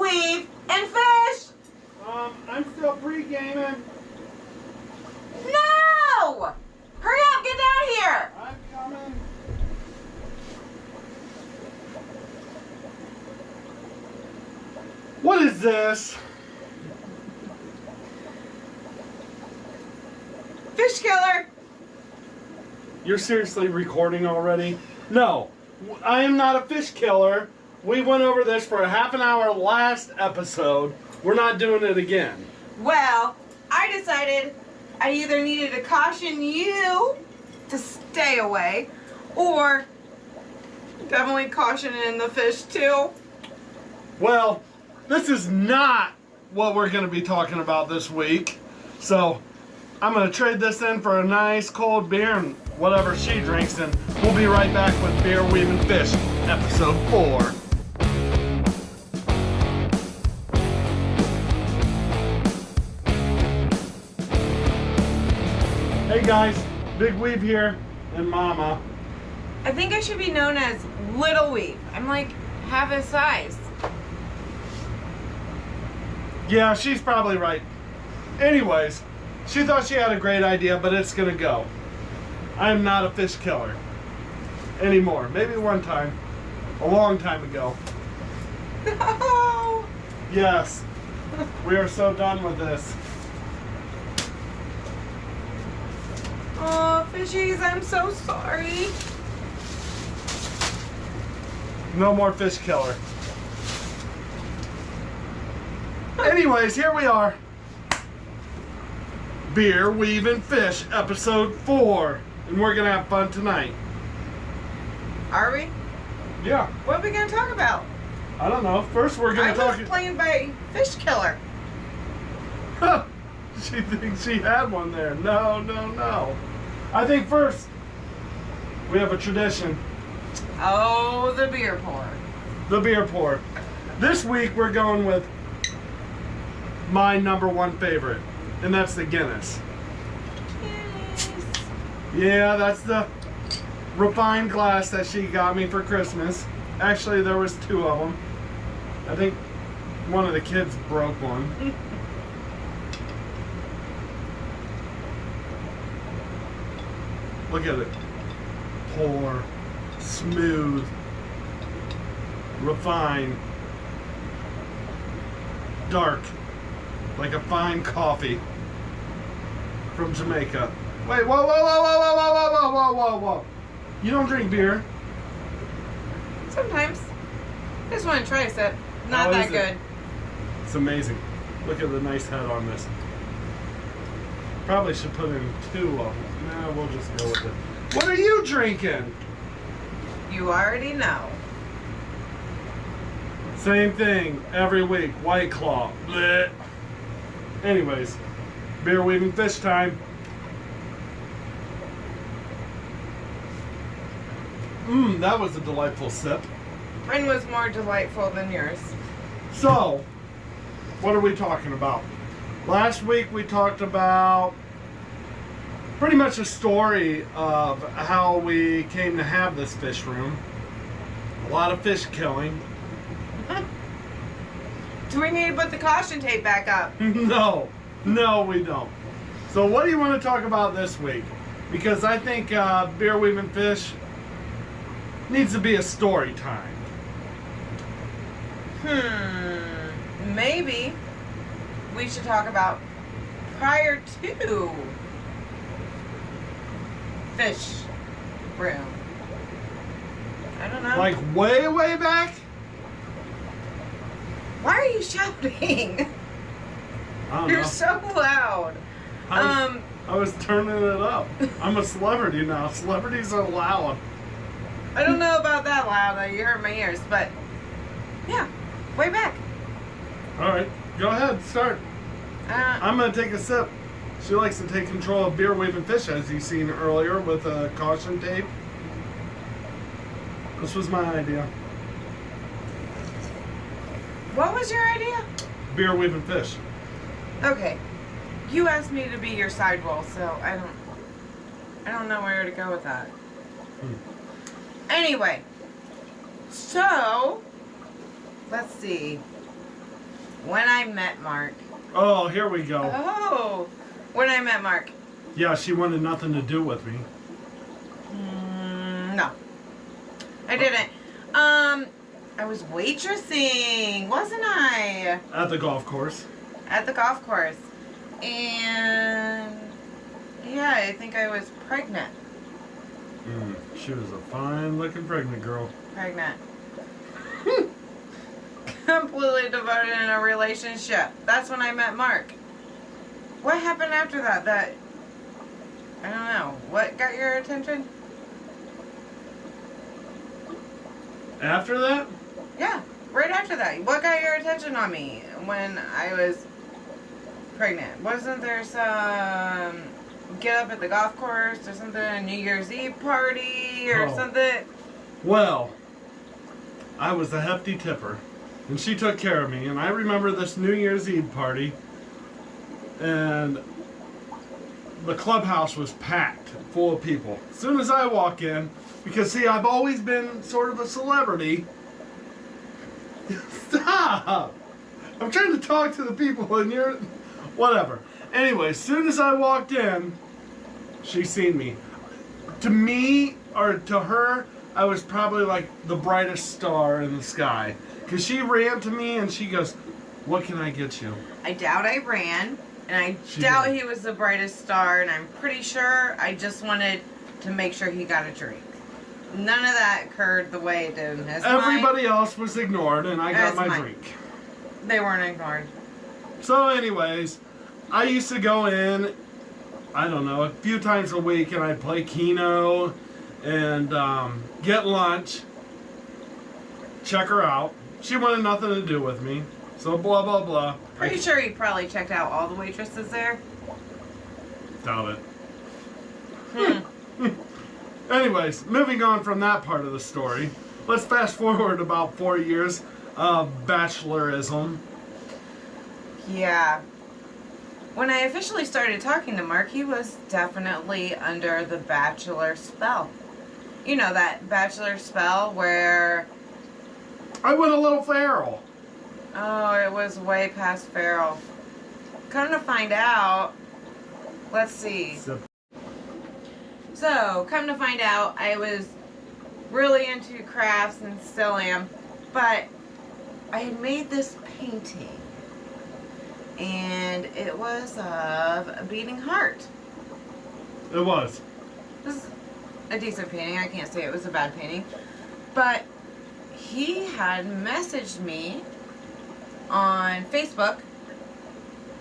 weave, and fish! I'm still pre-gaming. No! Hurry up, get down here! I'm coming. What is this? Fish killer! You're seriously recording already? No, I am not a fish killer. We went over this for a half an hour last episode. We're not doing it again. Well, I decided I either needed to caution you to stay away, or definitely cautioning the fish too. Well, this is not what we're going to be talking about this week. So, I'm going to trade this in for a nice cold beer and whatever she drinks, and we'll be right back with Beer Weaving Fish, episode 4. Hey guys, Big Weave here, and Mama. I think I should be known as Little Weave. I'm like half his size. Yeah, she's probably right. Anyways, she thought she had a great idea, but it's gonna go. I am not a fish killer anymore. Maybe one time, a long time ago. No! Yes, we are so done with this. Oh, fishies, I'm so sorry. No more fish killer. Anyways, here we are. Beer Weaving Fish, episode 4. And we're gonna have fun tonight. Are we? Yeah. What are we gonna talk about? I don't know. First we're gonna I talk. was playing by fish killer. Huh. She thinks she had one there. No, no, no. I think first we have a tradition. Oh, the beer pour. The beer pour. This week we're going with my #1 favorite, and that's the Guinness. Yes. Yeah, that's the refined glass that she got me for Christmas. Actually, there was 2 of them. I think one of the kids broke one. Look at it. Pour, smooth, refined, dark, like a fine coffee from Jamaica. Wait, whoa, whoa, whoa, whoa, whoa, whoa, whoa, whoa, whoa, whoa. You don't drink beer? Sometimes. I just want to try a sip. Not How that is it? good. It's amazing. Look at the nice head on this. Probably should put in 2 of them. Nah, we'll just go with it. What are you drinking? You already know. Same thing every week. White Claw. Blech. Anyways, Beer Weaving Fish time. That was a delightful sip. Mine was more delightful than yours. So, what are we talking about? Last week we talked about pretty much a story of how we came to have this fish room. A lot of fish killing. Do we need to put the caution tape back up? No, we don't. So what do you want to talk about this week? Because I think Beer Weaving Fish needs to be a story time. Maybe we should talk about prior to fish room. I don't know. Like way, way back? Why are you shouting? I don't You're know. so loud. I was turning it up. I'm a celebrity now. Celebrities are loud. I don't know about that loud. That you hurt my ears, but yeah, way back. All right, go ahead, start. I'm gonna take a sip. She likes to take control of Beer Weaving Fish, as you've seen earlier with a caution tape. This was my idea. What was your idea? Beer Weaving Fish. Okay, you asked me to be your side role, so I don't know where to go with that. Anyway, so let's see. When I met Mark. Oh, here we go. Oh, when I met Mark. Yeah, she wanted nothing to do with me. No, I didn't. I was waitressing, wasn't I? At the golf course. At the golf course. And yeah, I think I was pregnant. She was a fine-looking pregnant girl. Pregnant. Completely devoted in a relationship. That's when I met Mark. What happened after that? I don't know. What got your attention? After that? Yeah, right after that. What got your attention on me when I was pregnant? Wasn't there some get up at the golf course or something, a New Year's Eve party or something? Well, I was a hefty tipper, and she took care of me. And I remember this New Year's Eve party, and the clubhouse was packed full of people. As soon as I walk in, because see, I've always been sort of a celebrity. Stop! I'm trying to talk to the people and you're... Whatever. Anyway, as soon as I walked in, she seen me. To me, or to her, I was probably like the brightest star in the sky. Because she ran to me and she goes, "What can I get you?" I doubt I ran, and I doubt he was the brightest star, and I'm pretty sure I just wanted to make sure he got a drink. None of that occurred the way it did in his Everybody else was ignored, and I got my drink. They weren't ignored. So anyways, I used to go in, I don't know, a few times a week, and I'd play Keno and get lunch, check her out. She wanted nothing to do with me, so blah, blah, blah. Pretty sure he probably checked out all the waitresses there. Doubt it. Anyways, moving on from that part of the story, let's fast forward about 4 years of bachelorism. Yeah. When I officially started talking to Mark, he was definitely under the bachelor spell. You know that bachelor spell where... I went a little feral. Oh, it was way past feral. Come to find out, let's see. So, come to find out, I was really into crafts and still am, but I had made this painting, and it was of a beating heart. It was. This is a decent painting. I can't say it was a bad painting, but he had messaged me on Facebook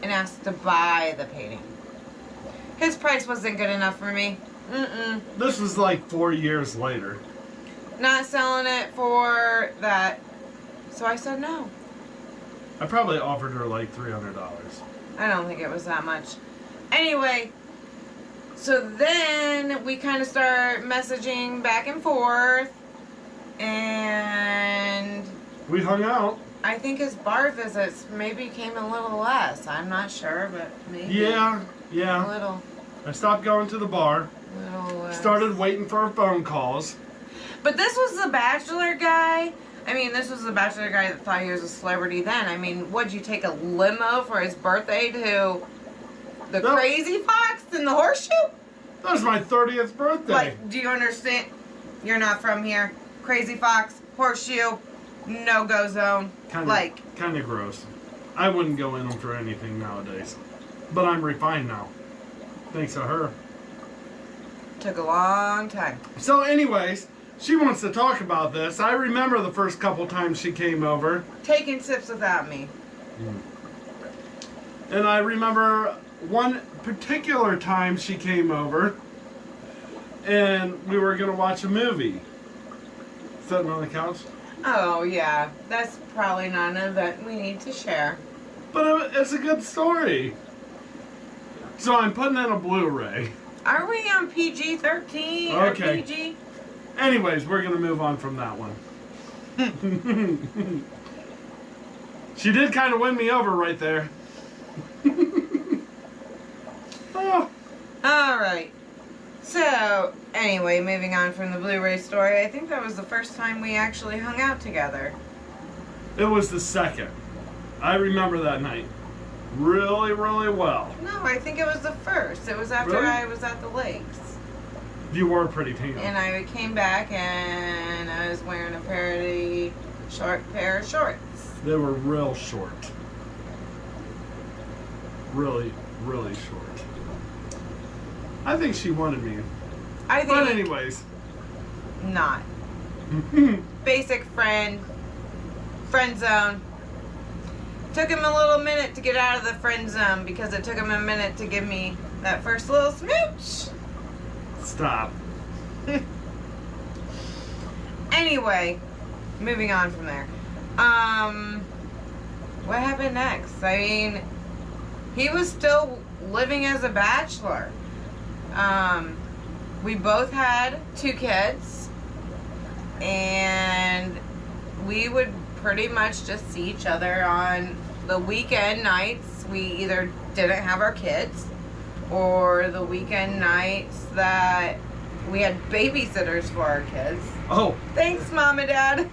and asked to buy the painting. His price wasn't good enough for me. This was like 4 years later. Not selling it for that. So I said no. I probably offered her like $300. I don't think it was that much. Anyway, so then we kind of start messaging back and forth. And we hung out. I think his bar visits maybe came a little less. I'm not sure, but maybe. Yeah. A little. I stopped going to the bar. Started waiting for phone calls. But this was the bachelor guy. I mean, this was the bachelor guy that thought he was a celebrity then. I mean, would you take a limo for his birthday to the Crazy Fox in the Horseshoe? That was my 30th birthday. Like, do you understand? You're not from here. Crazy Fox, Horseshoe, no-go zone. Kind of gross. I wouldn't go in them for anything nowadays. But I'm refined now. Thanks to her. Took a long time. So anyways, she wants to talk about this. I remember the first couple times she came over. Taking sips without me. And I remember one particular time she came over and we were going to watch a movie. Sitting on the couch. Oh, yeah. That's probably not an event we need to share. But it's a good story. So I'm putting in a Blu-ray. Are we on PG-13 or PG? Anyways, we're going to move on from that one. She did kind of win me over right there. Oh. Alright. So, anyway, moving on from the Blu-ray story, I think that was the first time we actually hung out together. It was the second. I remember that night really, really well. No, I think it was the first. It was after Really? I was at the lakes. You were pretty tan. And I came back and I was wearing a short pair of shorts. They were real short. Really, really short. I think she wanted me. I think But anyways. not. Basic friend zone. Took him a little minute to get out of the friend zone because it took him a minute to give me that first little smooch. Stop. Anyway, moving on from there. What happened next? I mean, he was still living as a bachelor. We both had 2 kids, and we would pretty much just see each other on the weekend nights. We either didn't have our kids, or the weekend nights that we had babysitters for our kids. Oh. Thanks, Mom and Dad.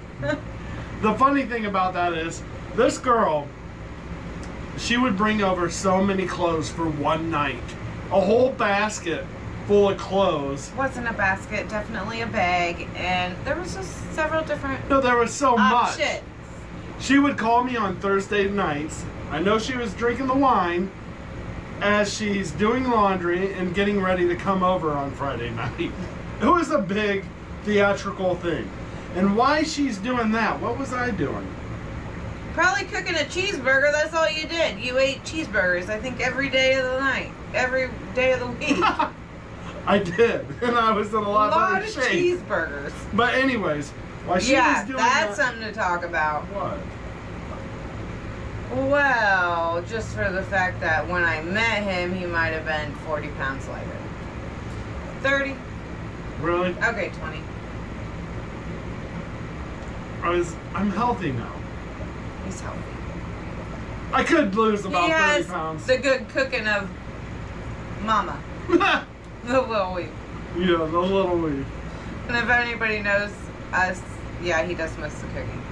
The funny thing about that is, this girl, she would bring over so many clothes for one night. A whole basket full of clothes. Wasn't a basket, definitely a bag, and there was just several different No, there was so much. options. She would call me on Thursday nights. I know she was drinking the wine as she's doing laundry and getting ready to come over on Friday night. It was a big theatrical thing. And why she's doing that? What was I doing? Probably cooking a cheeseburger, that's all you did. You ate cheeseburgers, I think, every day of the night. Every day of the week. I did. And I was in a lot better of shape. cheeseburgers. But anyways, while she was doing that's that, something to talk about. What? Well, just for the fact that when I met him, he might have been 40 pounds lighter. 30? Really? Okay, 20. I'm healthy now. He's healthy. I could lose about He 30 has pounds. the good cooking of Mama. The little weave. Yeah, the little weave. And if anybody knows us, yeah, he does most of the cooking.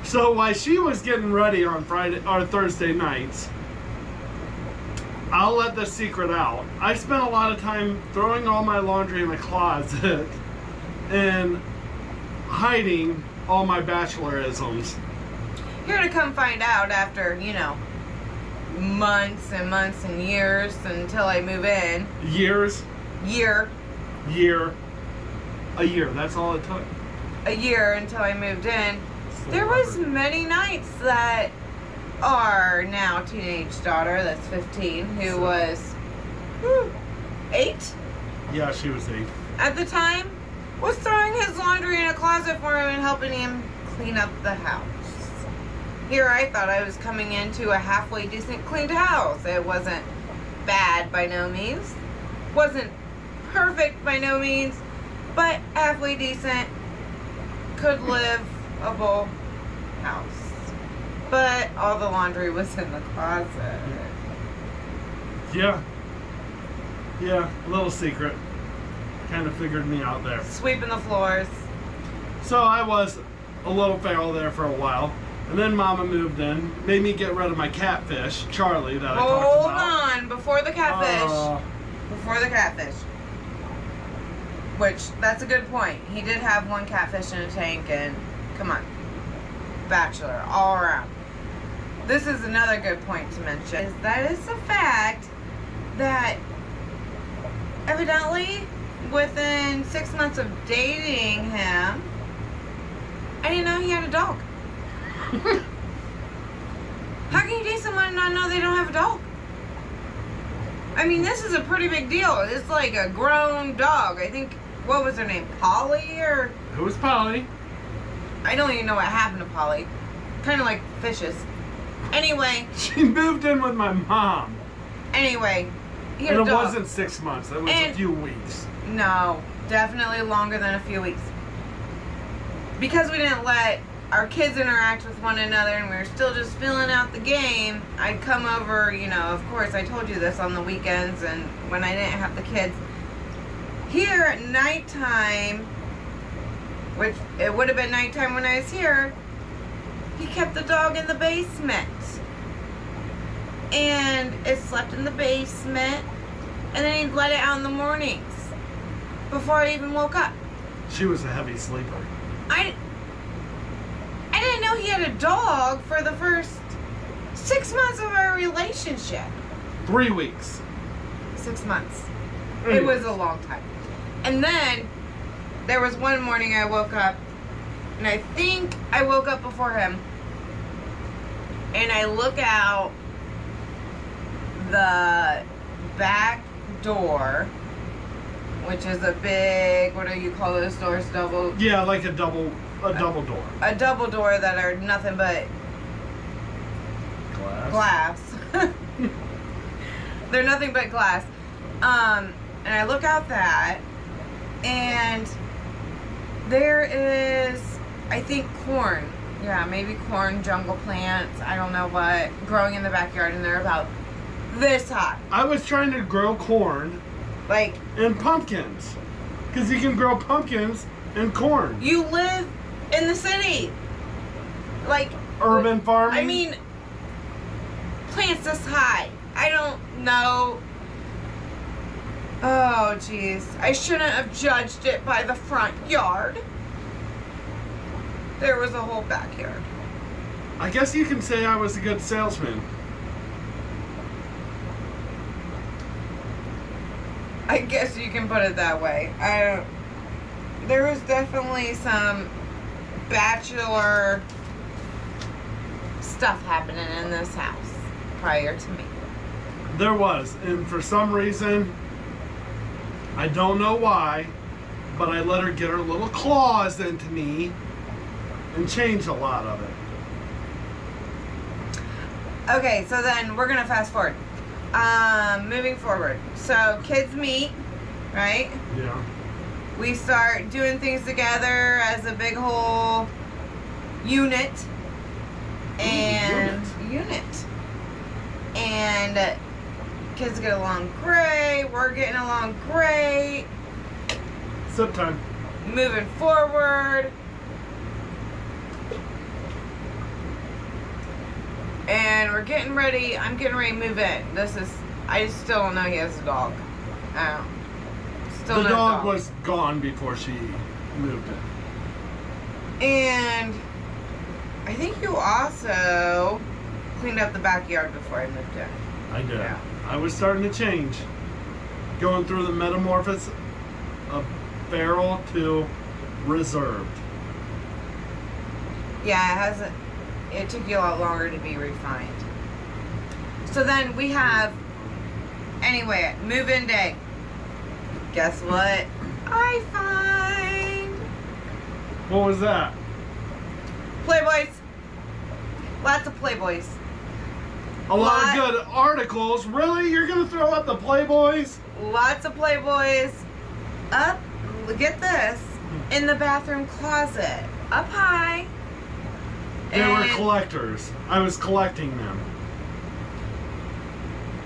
So while she was getting ready on Friday or Thursday nights, I'll let the secret out. I spent a lot of time throwing all my laundry in the closet and hiding all my bachelorisms. Here to come find out after, months and months and years until I move in. Years? Year. A year. That's all it took. A year until I moved in. There was many nights that our now teenage daughter, that's 15, who was 8 Yeah, she was 8. at the time, was throwing his laundry in a closet for him and helping him clean up the house. Here I thought I was coming into a halfway decent cleaned house. It wasn't bad by no means. Wasn't perfect by no means. But halfway decent. Could livable house. But all the laundry was in the closet. Yeah. Yeah, a little secret. Kind of figured me out there. Sweeping the floors. So I was a little feral there for a while. And then Mama moved in, made me get rid of my catfish, Charlie, that I talked Hold about. on, before the catfish. Before the catfish. Which, that's a good point. He did have one catfish in a tank and, come on. Bachelor, all around. This is another good point to mention. That is the fact that evidently within 6 months of dating him, I didn't know he had a dog. How can you date someone and not know they don't have a dog? I mean, this is a pretty big deal. It's like a grown dog. I think, what was her name? Polly or? Who was Polly? I don't even know what happened to Polly. Kind of like fishes. Anyway. She moved in with my mom. Anyway. He had And a it dog. wasn't 6 months. It was a few weeks. No. Definitely longer than a few weeks. Because we didn't let our kids interact with one another and we were still just filling out the game, I'd come over, of course, I told you this, on the weekends and when I didn't have the kids. Here at nighttime, which it would have been nighttime when I was here, he kept the dog in the basement. And it slept in the basement. And then he'd let it out in the mornings. Before I even woke up. She was a heavy sleeper. I didn't know he had a dog for the first 6 months of our relationship. 3 weeks. 6 months. Anyways. It was a long time. And then there was one morning I woke up, and I think I woke up before him, and I look out the back door, which is a big, what do you call those doors? Double? Yeah, like a double door. A double door that are nothing but glass. They're nothing but glass. And I look out that, and there is, I think, corn. Yeah, maybe corn, jungle plants, I don't know what, growing in the backyard, and they're about this high. I was trying to grow corn Like, and pumpkins. Because you can grow pumpkins and corn. you live in the city. Like, Urban farming. I mean, plants this high. I don't know. Oh, jeez. I shouldn't have judged it by the front yard. There was a whole backyard. I guess you can say I was a good salesman. I guess you can put it that way. There was definitely some bachelor stuff happening in this house prior to me. There was. And for some reason, I don't know why, but I let her get her little claws into me and change a lot of it. Okay, so then we're gonna fast forward. Moving forward. So kids meet, right? Yeah. We start doing things together as a big whole unit. And And kids get along great. We're getting along great. Sip time. Moving forward. And we're getting ready. I'm getting ready to move in. I still don't know he has a dog. I don't. Still The no dog was gone before she moved in. And I think you also cleaned up the backyard before I moved in. I did. Yeah. I was starting to change. Going through the metamorphosis of feral to reserved. Yeah, it took you a lot longer to be refined. So then we have, anyway, move-in day. Guess what? I find What was that? Playboys. Lots of Playboys. A lot of good articles. Really? You're going to throw out the Playboys? Lots of Playboys. Up, get this, in the bathroom closet. Up high. They were collectors. I was collecting them.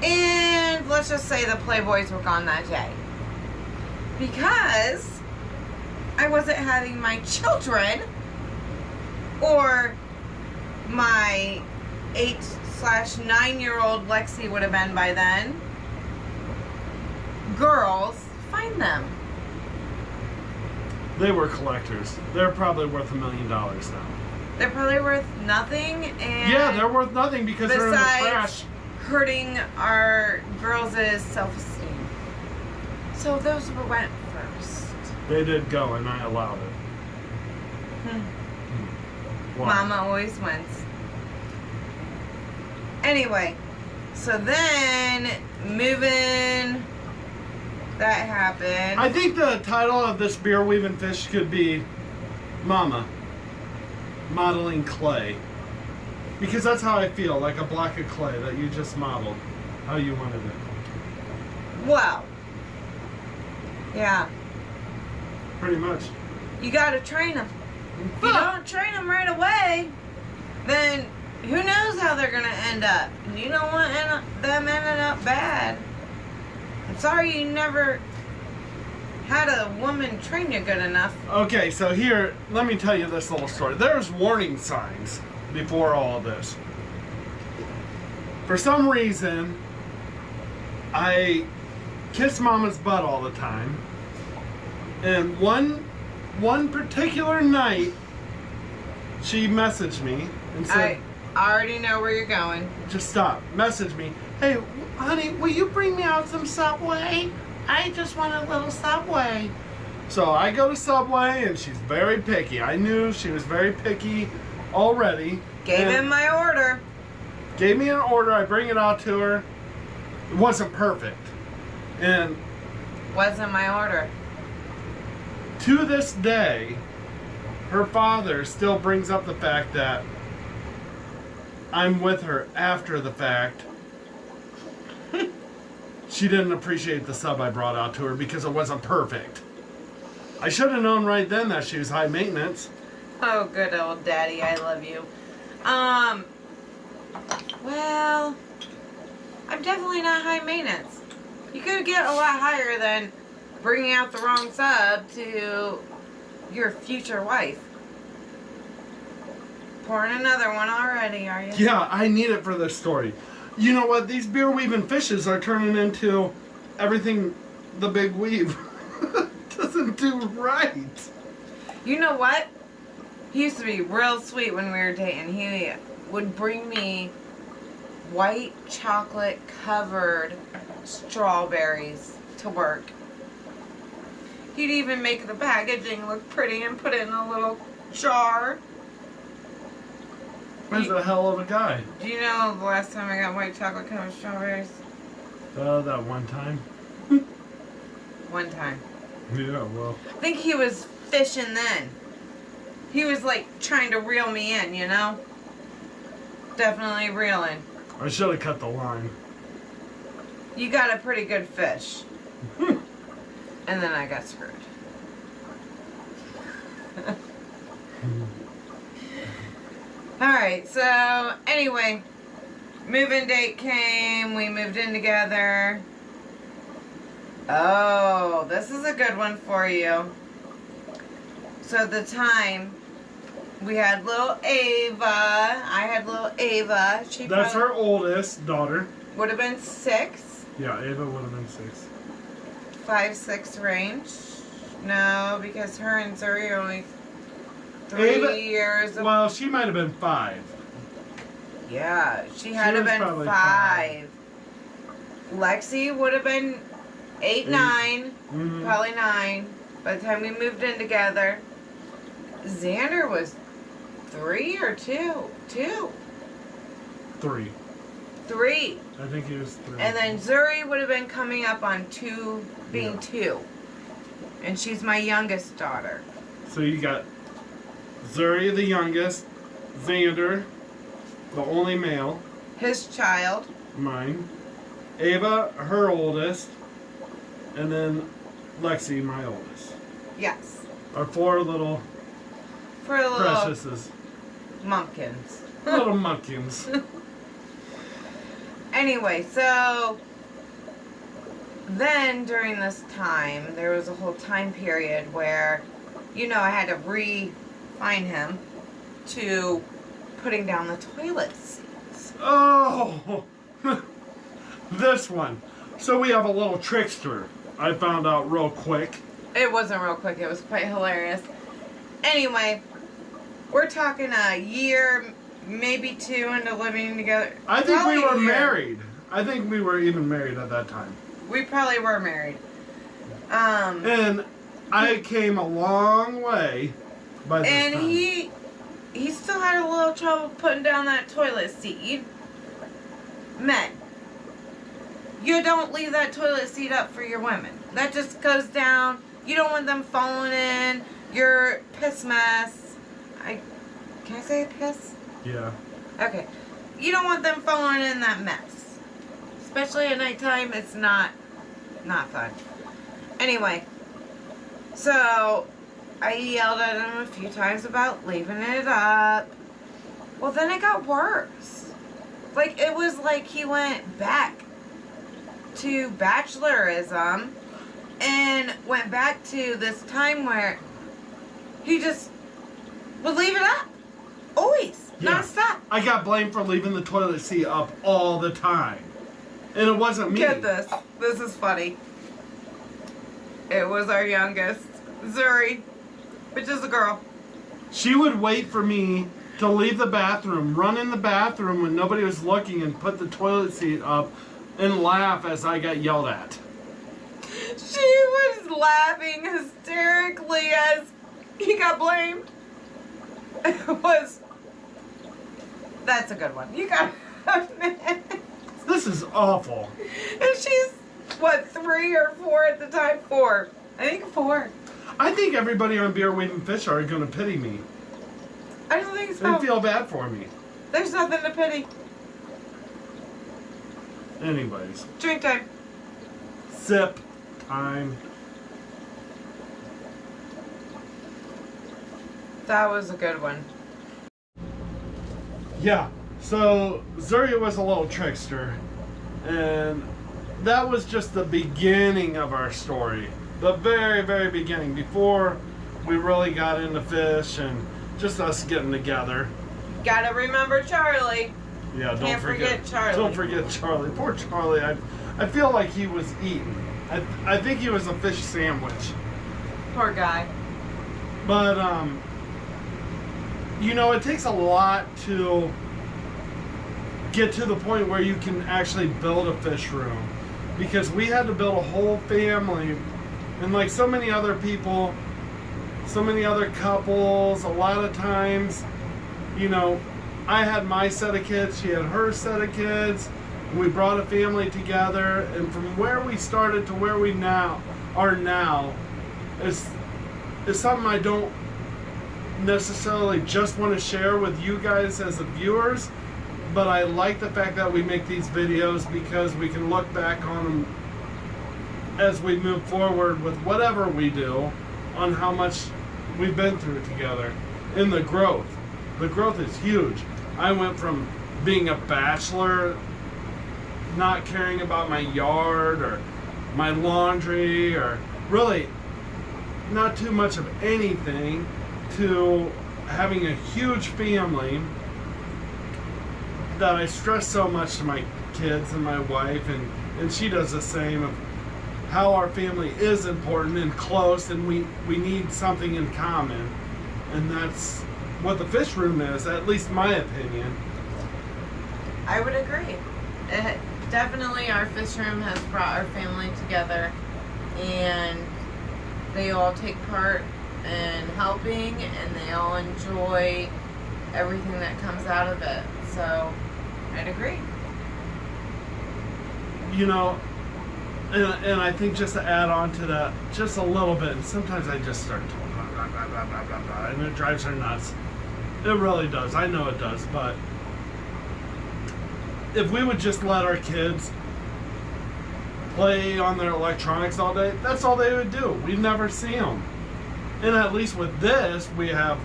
And let's just say the Playboys were gone that day. Because I wasn't having my children or my 8/9-year-old Lexi would have been by then. Girls, find them. They were collectors. They're probably worth $1 million now. They're probably worth nothing, and Yeah, they're worth nothing because they're in the trash. besides hurting our girls' self-esteem. So those went first. They did go, and I allowed it. Why? Mama always wins. Anyway, so then moving, that happened. I think the title of this beer weaving fish could be Mama Modeling Clay. Because that's how I feel, like a block of clay that you just modeled how you wanted it. Wow. Yeah. Pretty much. You gotta train them. If you don't train them right away, then who knows how they're gonna end up. And you don't want them ending up bad. I'm sorry you never had a woman train you good enough. Okay, so here, let me tell you this little story. There's warning signs before all of this. For some reason, I kiss Mama's butt all the time. And one particular night, she messaged me and said, I already know where you're going. just stop. Message me. Hey, honey, will you bring me out some Subway? I just want a little Subway. So I go to Subway and she's very picky. I knew she was very picky already. Gave him my order. Gave me an order. I bring it out to her. It wasn't perfect. And Wasn't my order. to this day, her father still brings up the fact that I'm with her after the fact. She didn't appreciate the sub I brought out to her because it wasn't perfect. I should have known right then that she was high maintenance. Oh, good old daddy, I love you. Well, I'm definitely not high maintenance. You could get a lot higher than bringing out the wrong sub to your future wife. Pouring another one already, are you? Yeah, I need it for this story. You know what? These beer weaving fishes are turning into everything the big weave doesn't do right. You know what? He used to be real sweet when we were dating. He would bring me white chocolate covered strawberries to work. He'd even make the packaging look pretty and put it in a little jar. He's a hell of a guy. Do you know the last time I got white chocolate covered strawberries? That one time. One time. Yeah, well. I think he was fishing then. He was like trying to reel me in, you know? Definitely reeling. I should have cut the line. You got a pretty good fish. And then I got screwed. Alright, so anyway, move-in date came, we moved in together. Oh, this is a good one for you. So at the time, we had little Ava. I had little Ava. That's her oldest daughter. Would have been 6. Yeah, Ava would have been 6. 5, 6 range. No, because her and Zuri are only 3 years. Well, she might have been 5. Yeah, she had to have been probably 5. Lexi would have been 8, 9. Mhm. Probably 9. By the time we moved in together. Xander was 3 or 2? 2. 3. 3. I think he was 3. And then Zuri would have been coming up on 2, being Yeah. 2. And she's my youngest daughter. So you got Zuri, the youngest, Xander, the only male, His child. mine, Ava, her oldest, and then Lexi, my oldest. Yes. Our 4 little For the little preciouses. mumpkins. Little muckins. Anyway, so then during this time, there was a whole time period where, you know, I had to refine him to putting down the toilet seats. Oh! This one. So we have a little trickster. I found out real quick. It wasn't real quick. It was quite hilarious. Anyway, we're talking a year, maybe 2 into living together. I think Probably we a were year. married. I think we were even married at that time. We probably were married. And I came a long way by this And time. he still had a little trouble putting down that toilet seat. Men, you don't leave that toilet seat up for your women. That just goes down. You don't want them falling in your piss mess. Can I say piss? Yeah. Okay. You don't want them falling in that mess. Especially at nighttime, it's not fun. Anyway, so I yelled at him a few times about leaving it up. Well, then it got worse. Like, it was like he went back to bachelorism and went back to this time where he just would leave it up. Always. Yeah. Non-stop. I got blamed for leaving the toilet seat up all the time. And it wasn't me. Get this. This is funny. It was our youngest, Zuri, which is a girl. She would wait for me to leave the bathroom, run in the bathroom when nobody was looking, and put the toilet seat up and laugh as I got yelled at. She was laughing hysterically as he got blamed. It was... That's a good one. You got it. This is awful. And she's, what, 3 or 4 at the time? 4. I think 4. I think everybody on Beer, Weed, and Fish are going to pity me. I don't think so. They feel bad for me. There's nothing to pity. Anyways. Drink time. Sip time. That was a good one. Yeah, so Zuri was a little trickster, and that was just the beginning of our story. The very, very beginning, before we really got into fish and just us getting together. Gotta remember Charlie. Yeah, Can't forget Charlie. Don't forget Charlie. Poor Charlie. I feel like he was eaten. I think he was a fish sandwich. Poor guy. But, you know, it takes a lot to get to the point where you can actually build a fish room. Because we had to build a whole family. And like so many other people, so many other couples, a lot of times, you know, I had my set of kids, she had her set of kids. And we brought a family together. And from where we started to where we are now is something I don't necessarily just want to share with you guys as the viewers, but I like the fact that we make these videos because we can look back on them as we move forward with whatever we do on how much we've been through together. And the growth is huge. I went from being a bachelor, not caring about my yard or my laundry or really not too much of anything, to having a huge family that I stress so much to my kids and my wife, and she does the same, of how our family is important and close, and we need something in common. And that's what the fish room is, at least my opinion. I would agree. Definitely our fish room has brought our family together, and they all take part and helping, and they all enjoy everything that comes out of it. So I'd agree. You know, and I think just to add on to that just a little bit, and sometimes I just start talking blah, blah, blah, blah, blah, blah, and it drives her nuts. It really does. I know it does. But if we would just let our kids play on their electronics all day, that's all they would do. We'd never see them. And at least with this, we have,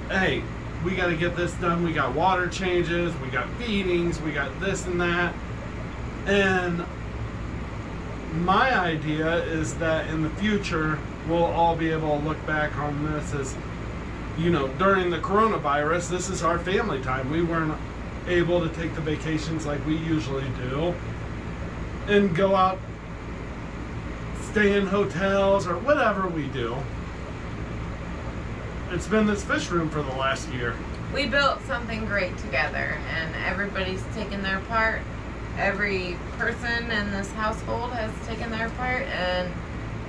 hey, we got to get this done. We got water changes, we got feedings, we got this and that. And my idea is that in the future, we'll all be able to look back on this as, you know, during the coronavirus, this is our family time. We weren't able to take the vacations like we usually do and go out, stay in hotels or whatever we do. It's been this fish room for the last year. We built something great together, and everybody's taken their part. Every person in this household has taken their part and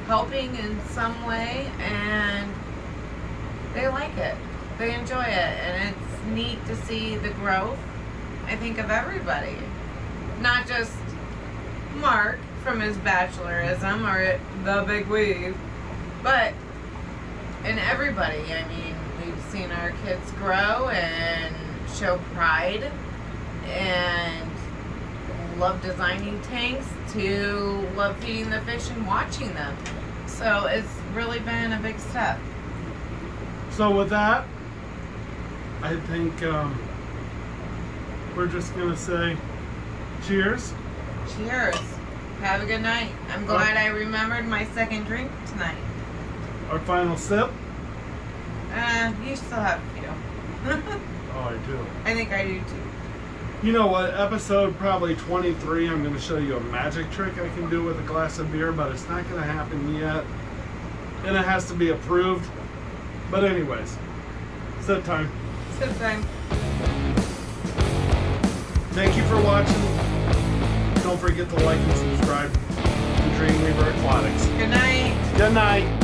helping in some way, and they like it. They enjoy it, and it's neat to see the growth, I think, of everybody. Not just Mark from his bachelorism or the big weave, but in everybody. I mean, we've seen our kids grow and show pride and love designing tanks to love feeding the fish and watching them. So it's really been a big step. So with that, I think we're just going to say cheers. Cheers. Have a good night. I'm glad I remembered my second drink tonight. Our final sip. You still have a few. Oh, I do. too. I think I do too. You know what? Episode probably 23, I'm going to show you a magic trick I can do with a glass of beer, but it's not going to happen yet. And it has to be approved. But anyways, sip time. Sip time. Thank you for watching. Don't forget to like and subscribe to Dream Weaver Aquatics. Good night. Good night.